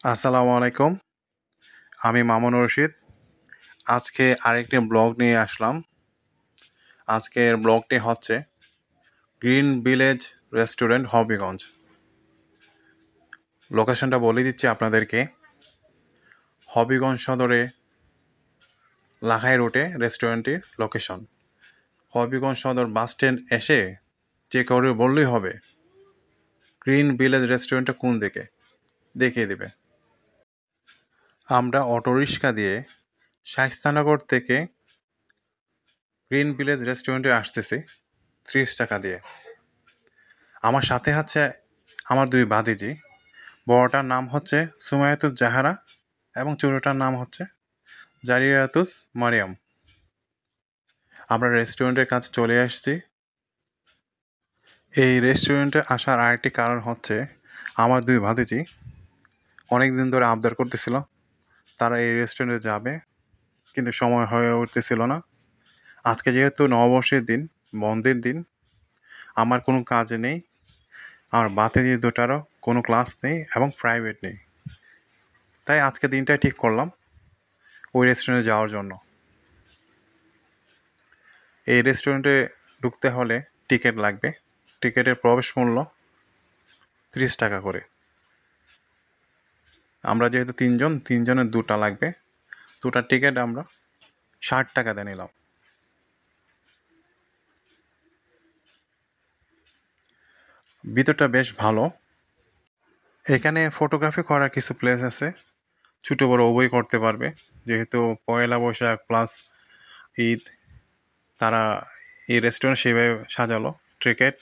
আসসালামু আলাইকুম। আমি মামুনুর রশিদ। আজকে আরেকটি ব্লগ নিয়ে আসলাম। আজকের ব্লগটি হচ্ছে গ্রিন ভিলেজ রেস্টুরেন্ট হবিগঞ্জ। লোকেশনটা বলে দিচ্ছি আপনাদেরকে। হবিগঞ্জ সদরে লাখাই রোডে রেস্টুরেন্টটির লোকেশন। হবিগঞ্জ সদর বাস স্ট্যান্ড এসে যে কাউরে বললেই হবে গ্রিন ভিলেজ রেস্টুরেন্টটা কোন দিকে, দেখিয়ে দেবে। আমরা অটোরিক্সা দিয়ে শায়েস্তানগর থেকে গ্রিন ভিলেজ রেস্টুরেন্টে আসতেছি 30 টাকা দিয়ে। আমার সাথে আছে আমার দুই ভাতিজি। বড়টার নাম হচ্ছে সুমায়াতুজ জাহারা এবং ছোটটার নাম হচ্ছে জারিয়াতুস মারিয়াম। আমরা রেস্টুরেন্টের কাছে চলে আসছি। এই রেস্টুরেন্টে আসার আরেকটি কারণ হচ্ছে আমার দুই ভাতিজি অনেক দিন ধরে আবদার করতেছিল তারা এই রেস্টুরেন্টে যাবে, কিন্তু সময় হয়ে উঠতেছিল না। আজকে যেহেতু নববর্ষের দিন, বন্ধের দিন, আমার কোনো কাজ নেই, আমার ভাতিজি দুটারও কোনো ক্লাস নেই এবং প্রাইভেট নেই, তাই আজকে দিনটাই ঠিক করলাম ওই রেস্টুরেন্টে যাওয়ার জন্য। এই রেস্টুরেন্টে ঢুকতে হলে টিকিট লাগবে। টিকিটের প্রবেশ মূল্য 30 টাকা করে। আমরা যেহেতু তিনজনের দুটা লাগবে, দুটার টিকিট আমরা 60 টাকা দিয়ে নিলাম। ভিতরটা বেশ ভালো। এখানে ফটোগ্রাফি করার কিছু প্লেস আছে, ছোটো বড়ো উভয় করতে পারবে। যেহেতু পয়লা বৈশাখ প্লাস ঈদ, তারা এই রেস্টুরেন্ট সেভাবে সাজালো। টিকিট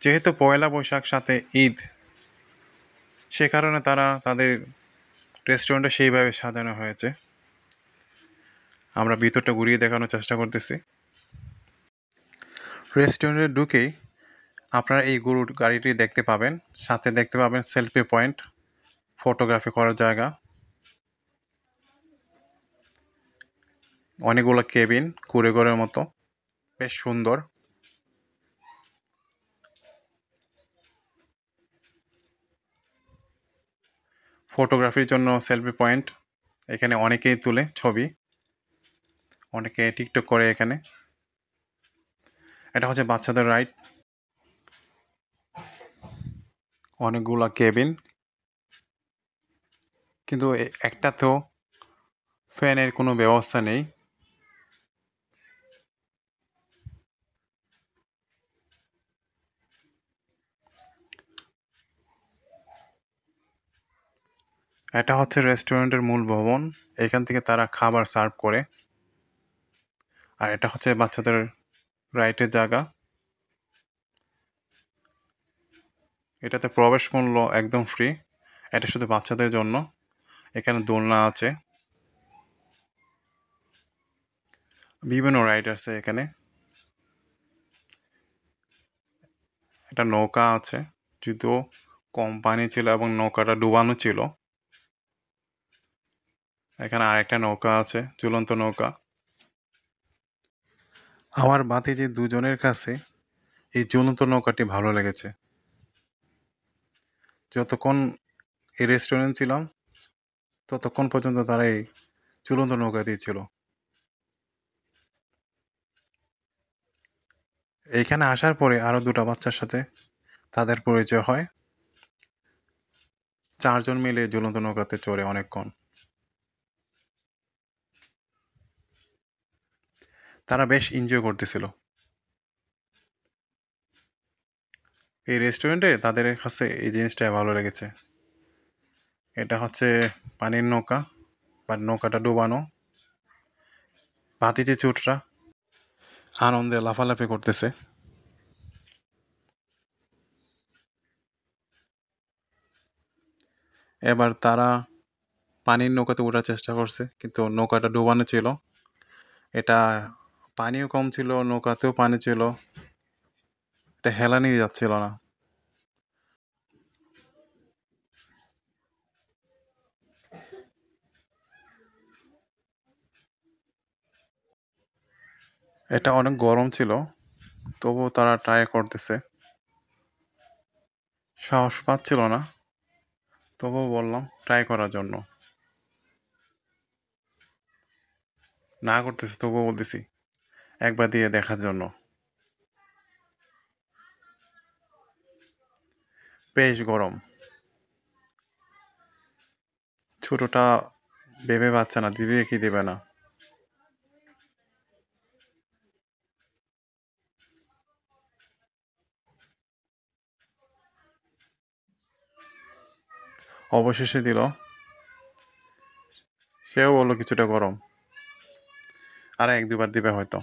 যেহেতু পয়লা বৈশাখ সাথে ঈদ, সে কারণে তারা তাদের রেস্টুরেন্টটা সেইভাবে সাজানো হয়েছে। আমরা ভিতরটা ঘুরিয়ে দেখানোর চেষ্টা করতেছি। রেস্টুরেন্টে ঢুকেই আপনারা এই গরুর গাড়িটি দেখতে পাবেন, সাথে দেখতে পাবেন সেলফি পয়েন্ট, ফটোগ্রাফি করার জায়গা, অনেকগুলো কেবিন কুঁড়েঘরের মতো, বেশ সুন্দর। ফটোগ্রাফির জন্য সেলফি পয়েন্ট, এখানে অনেকেই তুলে ছবি, অনেকে টিকটক করে এখানে। এটা হচ্ছে বাচ্চাদের রাইড, অনেকগুলো কেবিন, কিন্তু একটাতেও ফ্যানের কোনো ব্যবস্থা নেই। এটা হচ্ছে রেস্টুরেন্টের মূল ভবন, এখান থেকে তারা খাবার সার্ভ করে। আর এটা হচ্ছে বাচ্চাদের রাইডের জায়গা। এটাতে প্রবেশ মূল্য একদম ফ্রি, এটা শুধু বাচ্চাদের জন্য। এখানে দোলনা আছে, বিভিন্ন রাইড আছে এখানে। একটা নৌকা আছে, যদিও কোম্পানি ছিল এবং নৌকাটা ডুবানো ছিল। এখানে আরেকটা নৌকা আছে, ঝুলন্ত নৌকা। আমার ভাতিজি দুজনের কাছে এই ঝুলন্ত নৌকাটি ভালো লেগেছে। যতক্ষণ এই রেস্টুরেন্ট ছিলাম ততক্ষণ পর্যন্ত তারা এই ঝুলন্ত নৌকা দিয়েছিল। এইখানে আসার পরে আরও দুটা বাচ্চার সাথে তাদের পরিচয় হয়। 4 জন মিলে ঝুলন্ত নৌকাতে চড়ে অনেকক্ষণ। তারা বেশ এনজয় করতেছিল। এই রেস্টুরেন্টে তাদের কাছে এই জিনিসটা ভালো লেগেছে। এটা হচ্ছে পানির নৌকা, বা নৌকাটা ডুবানো। ভাতিজি চুটরা আনন্দে লাফালাফি করতেছে। এবার তারা পানির নৌকাতে ওঠার চেষ্টা করছে, কিন্তু নৌকাটা ডুবানো ছিল। এটা পানিও কম ছিল, নৌকাতেও পানি ছিল, এটা হেলানি যাচ্ছিল না। এটা অনেক গরম ছিল, তবুও তারা ট্রাই করতেছে। সাহস পাচ্ছিল না, তবুও বললাম ট্রাই করার জন্য। না করতেছে, তবুও বলতেছি একবার দিয়ে দেখার জন্য। বেশ গরম। ছোটটা ভেবে পাচ্ছে না দিবে কি দেবে না। অবশেষে দিল। সেও বললো কিছুটা গরম, আর এক দুবার দিবে হয়তো।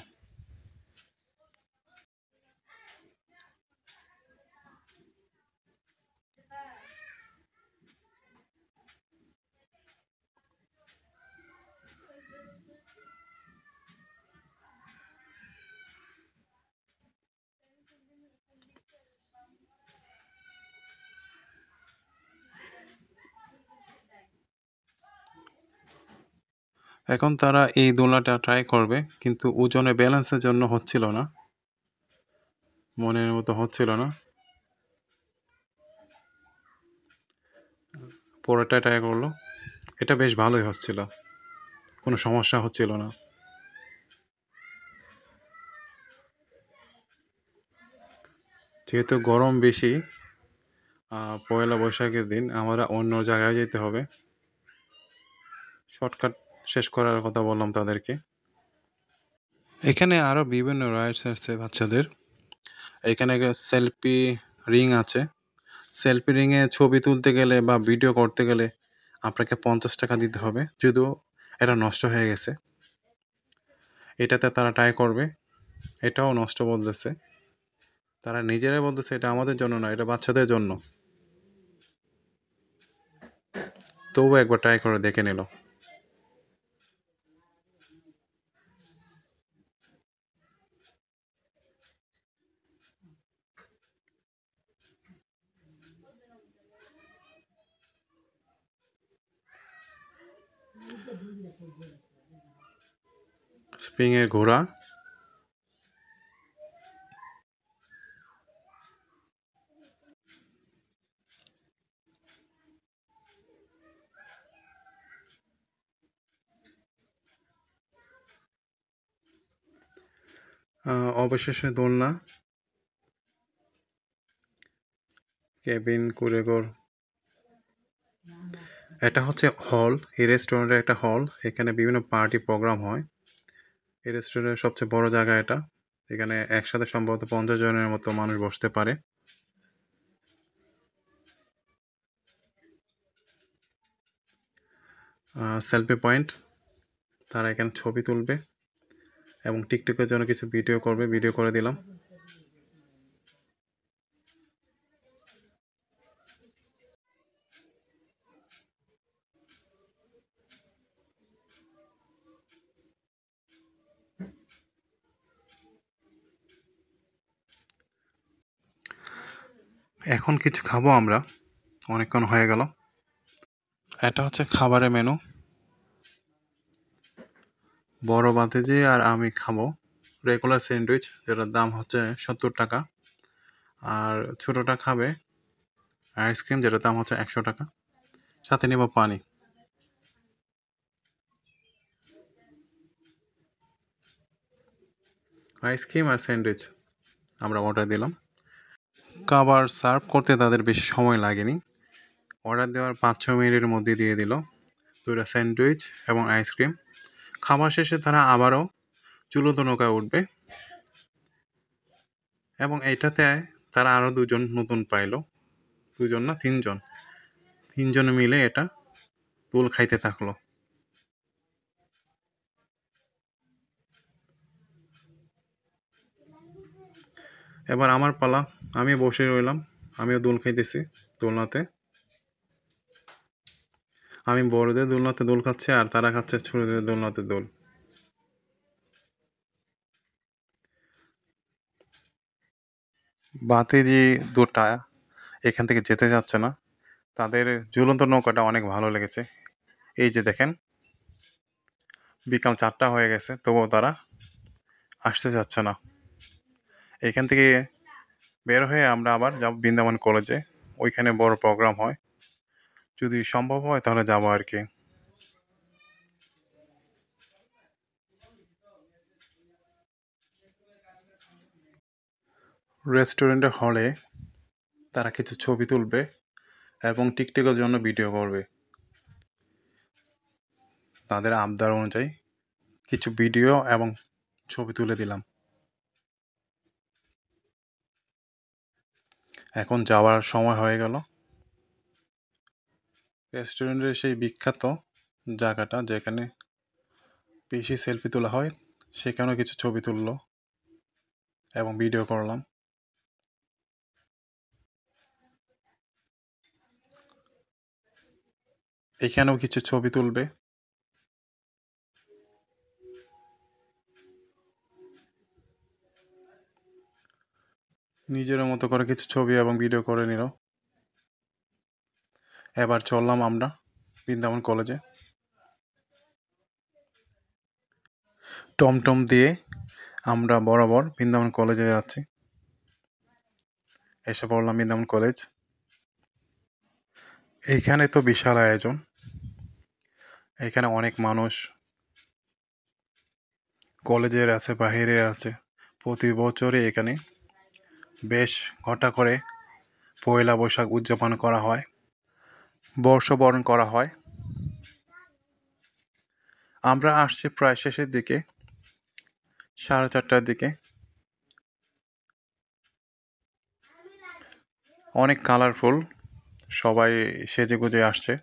এখন তারা এই দোলনাটা ট্রাই করবে, কিন্তু ওজনে ব্যালেন্সের জন্য হচ্ছিল না, মনের মতো হচ্ছিল না। পরেরটা ট্রাই করলো, এটা বেশ ভালোই হচ্ছিল, কোনো সমস্যা হচ্ছিল না। যেহেতু গরম বেশি, পয়লা বৈশাখের দিন আমরা অন্য জায়গায় যেতে হবে। শর্টকাট শেষ করার কথা বললাম তাদেরকে। এখানে আরও বিভিন্ন রাইডস আছে বাচ্চাদের। এখানে সেলফি রিং আছে। সেলফি রিংয়ে ছবি তুলতে গেলে বা ভিডিও করতে গেলে আপনাকে 50 টাকা দিতে হবে, যদিও এটা নষ্ট হয়ে গেছে। এটাতে তারা ট্রাই করবে, এটাও নষ্ট বলতেছে। তারা নিজেরাই বলতেছে এটা আমাদের জন্য না, এটা বাচ্চাদের জন্য। তবুও একবার ট্রাই করে দেখে নিল। স্প্রিংয়ের ঘোড়া। অবশেষে দোলনা, কেবিন, কুঁড়েঘর। এটা হচ্ছে হল, এই রেস্টুরেন্টের একটা হল। এখানে বিভিন্ন পার্টি প্রোগ্রাম হয়। এই রেস্টুরেন্টের সবচেয়ে বড় জায়গা এটা। এখানে একসাথে সম্ভবত 50 জনের মতো মানুষ বসতে পারে। সেলফি পয়েন্ট, তারা এখানে ছবি তুলবে এবং টিকটকের জন্য কিছু ভিডিও করবে, ভিডিও করে দিলাম। এখন কিছু খাবো আমরা, অনেকক্ষণ হয়ে গেল। এটা হচ্ছে খাবারের মেনু। বড় বাতিজি আর আমি খাবো রেগুলার স্যান্ডউইচ, যেটার দাম হচ্ছে 70 টাকা। আর ছোটোটা খাবে আইসক্রিম, যেটার দাম হচ্ছে 100 টাকা। সাথে নেব পানি। আইসক্রিম আর স্যান্ডউইচ আমরা অর্ডার দিলাম। খাবার সার্ভ করতে তাদের বেশি সময় লাগেনি। অর্ডার দেওয়ার 5-6 মিনিটের মধ্যে দিয়ে দিল 2টা স্যান্ডউইচ এবং আইসক্রিম। খাবার শেষে তারা আবারও চূড়ান্ত নৌকায় উঠবে এবং এইটাতে তারা আরও 2জন নতুন পাইল। 2জন না 3জন, 3জনে মিলে এটা দোল খাইতে থাকলো। এবার আমার পালা, আমি বসে রইলাম, আমিও দোল খাইতেছি দোলনাতে। আমি বড়দের দোলনাতে দোল খাচ্ছি আর তারা খাচ্ছে ছোটদের দোলনাতে দোল। বাতিজি দুটা এখান থেকে যেতে যাচ্ছে না। তাদের ঝুলন্ত নৌকাটা অনেক ভালো লেগেছে। এই যে দেখেন, বিকাল 4টা হয়ে গেছে, তবুও তারা আসতে যাচ্ছে না। এখান থেকে বের হয়ে আমরা আবার যাব বৃন্দাবন কলেজে। ওইখানে বড় প্রোগ্রাম হয়। যদি সম্ভব হয় তাহলে যাবো আর কি। রেস্টুরেন্টের হলে তারা কিছু ছবি তুলবে এবং টিকটকের জন্য ভিডিও করবে। তাদের আবদার অনুযায়ী কিছু ভিডিও এবং ছবি তুলে দিলাম। এখন যাওয়ার সময় হয়ে গেল। রেস্টুরেন্টের সেই বিখ্যাত জায়গাটা যেখানে বেশি সেলফি তোলা হয় সেখানেও কিছু ছবি তুললো এবং ভিডিও করলাম। এখানেও কিছু ছবি তুলবে। নিজের মতো করে কিছু ছবি এবং ভিডিও করে নিল। এবার চললাম আমরা বৃন্দাবন কলেজে। টমটম দিয়ে আমরা বরাবর বৃন্দাবন কলেজে যাচ্ছি। এসে পড়লাম বৃন্দাবন কলেজ। এইখানে তো বিশাল আয়োজন। এখানে অনেক মানুষ কলেজের আছে, বাহিরের আছে। প্রতি বছরই এখানে বেশ ঘটা করে পয়লা বৈশাখ উদযাপন করা হয়, বর্ষবরণ করা হয়। আমরা আসছি প্রায় শেষের দিকে, 4:30টার দিকে। অনেক কালারফুল, সবাই সেজে গুজে আসছে।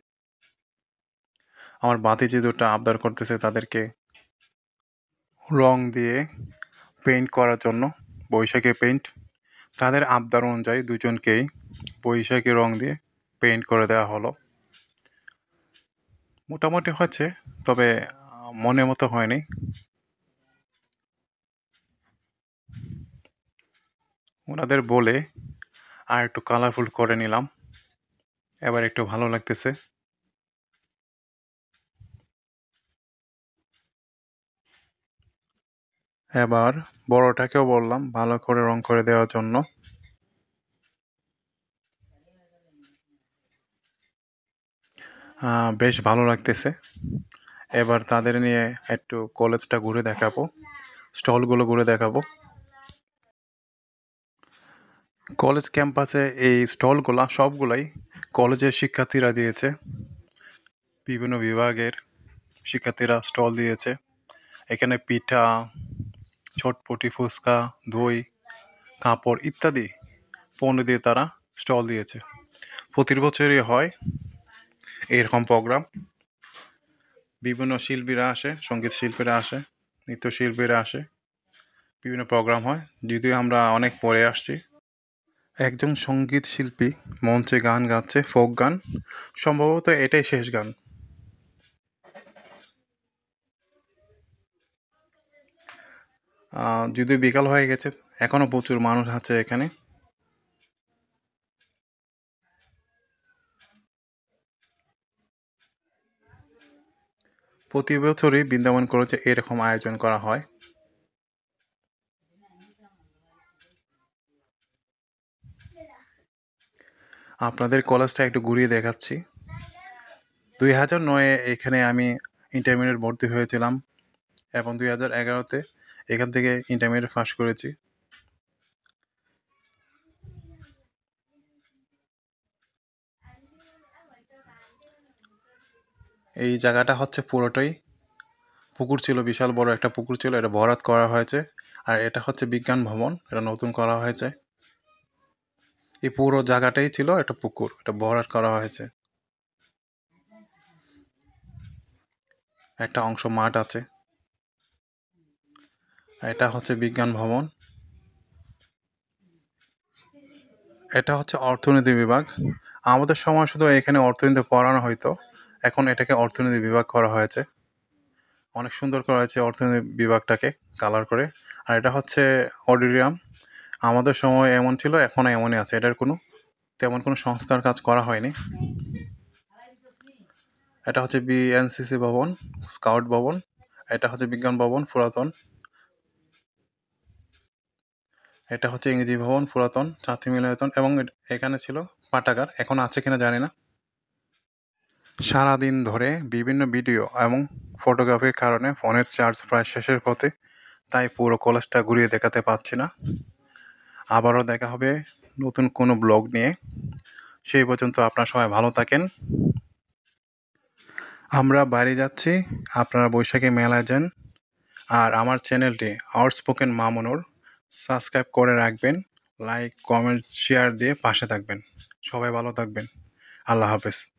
আমার ভাতিজি দুটো আবদার করতেছে তাদেরকে রং দিয়ে পেইন্ট করার জন্য, বৈশাখী পেইন্ট। তাদের আবদার অনুযায়ী দুজনকেই বৈশাখী রং দিয়ে পেইন্ট করে দেওয়া হলো। মোটামুটি হচ্ছে, তবে মনের মতো হয়নি। ওনাদের বলে আর একটু কালারফুল করে নিলাম, এবার একটু ভালো লাগতেছে। এবার বড়টাকেও বললাম ভালো করে রং করে দেওয়ার জন্য। বেশ ভালো লাগতেছে। এবার তাদের নিয়ে একটু কলেজটা ঘুরে দেখাবো, স্টলগুলো ঘুরে দেখাবো। কলেজ ক্যাম্পাসে এই স্টলগুলা সবগুলাই কলেজের শিক্ষার্থীরা দিয়েছে। বিভিন্ন বিভাগের শিক্ষার্থীরা স্টল দিয়েছে। এখানে পিঠা, চটপটি, ফুচকা, দই, কাপড় ইত্যাদি পণ্য দিয়ে তারা স্টল দিয়েছে। প্রতি বছরই হয় এরকম প্রোগ্রাম। বিভিন্ন শিল্পীরা আসে, সঙ্গীত শিল্পীরা আসে, নৃত্যশিল্পীরা আসে, বিভিন্ন প্রোগ্রাম হয়। যদিও আমরা অনেক পরে আসছি। একজন সঙ্গীত শিল্পী মঞ্চে গান গাচ্ছে, ফোক গান। সম্ভবত এটাই শেষ গান। যদিও বিকাল হয়ে গেছে, এখনও প্রচুর মানুষ আছে এখানে। প্রতি বছরই বৃন্দাবন কলেজে এরকম আয়োজন করা হয়। আপনাদের কলেজটা একটু ঘুরিয়ে দেখাচ্ছি। 2009-এ এখানে আমি ইন্টারমিডিয়েট ভর্তি হয়েছিলাম এবং 2011-তে এখান থেকে ইন্টারমিডিয়েট পাস করেছি। এই জায়গাটা হচ্ছে পুরোটাই পুকুর ছিল, বিশাল বড় একটা পুকুর ছিল, এটা ভরাট করা হয়েছে। আর এটা হচ্ছে বিজ্ঞান ভবন, এটা নতুন করা হয়েছে। এই পুরো জায়গাটাই ছিল একটা পুকুর, এটা ভরাট করা হয়েছে। একটা অংশ মাঠ আছে। এটা হচ্ছে বিজ্ঞান ভবন। এটা হচ্ছে অর্থনীতি বিভাগ। আমাদের সময় শুধু এখানে অর্থনীতি পড়ানো হয়তো, এখন এটাকে অর্থনীতি বিভাগ করা হয়েছে। অনেক সুন্দর করা হয়েছে অর্থনীতি বিভাগটাকে কালার করে। আর এটা হচ্ছে অডিটোরিয়াম। আমাদের সময় এমন ছিল, এখনও এমনই আছে। এটার তেমন কোনো সংস্কার কাজ করা হয়নি। এটা হচ্ছে বিএনসিসি ভবন, স্কাউট ভবন। এটা হচ্ছে বিজ্ঞান ভবন পুরাতন। এটা হচ্ছে ইংরেজি ভবন পুরাতন, ছাত্রী মিলনায়তন। এবং এখানে ছিল পাঠাগার এখন আছে কিনা জানি না। সারাদিন ধরে বিভিন্ন ভিডিও এবং ফটোগ্রাফির কারণে ফোনের চার্জ প্রায় শেষের পথে, তাই পুরো কলেজটা ঘুরিয়ে দেখাতে পারছি না। আবারও দেখা হবে নতুন কোনো ব্লগ নিয়ে। সেই পর্যন্ত আপনারা সবাই ভালো থাকেন। আমরা বাইরে যাচ্ছি, আপনারা বৈশাখী মেলায় যান। আর আমার চ্যানেলটি আউটস্পোকেন মামুনুর সাবস্ক্রাইব করে রাখবেন, লাইক কমেন্ট শেয়ার দিয়ে পাশে থাকবেন। সবাই ভালো থাকবেন। আল্লাহ হাফেজ।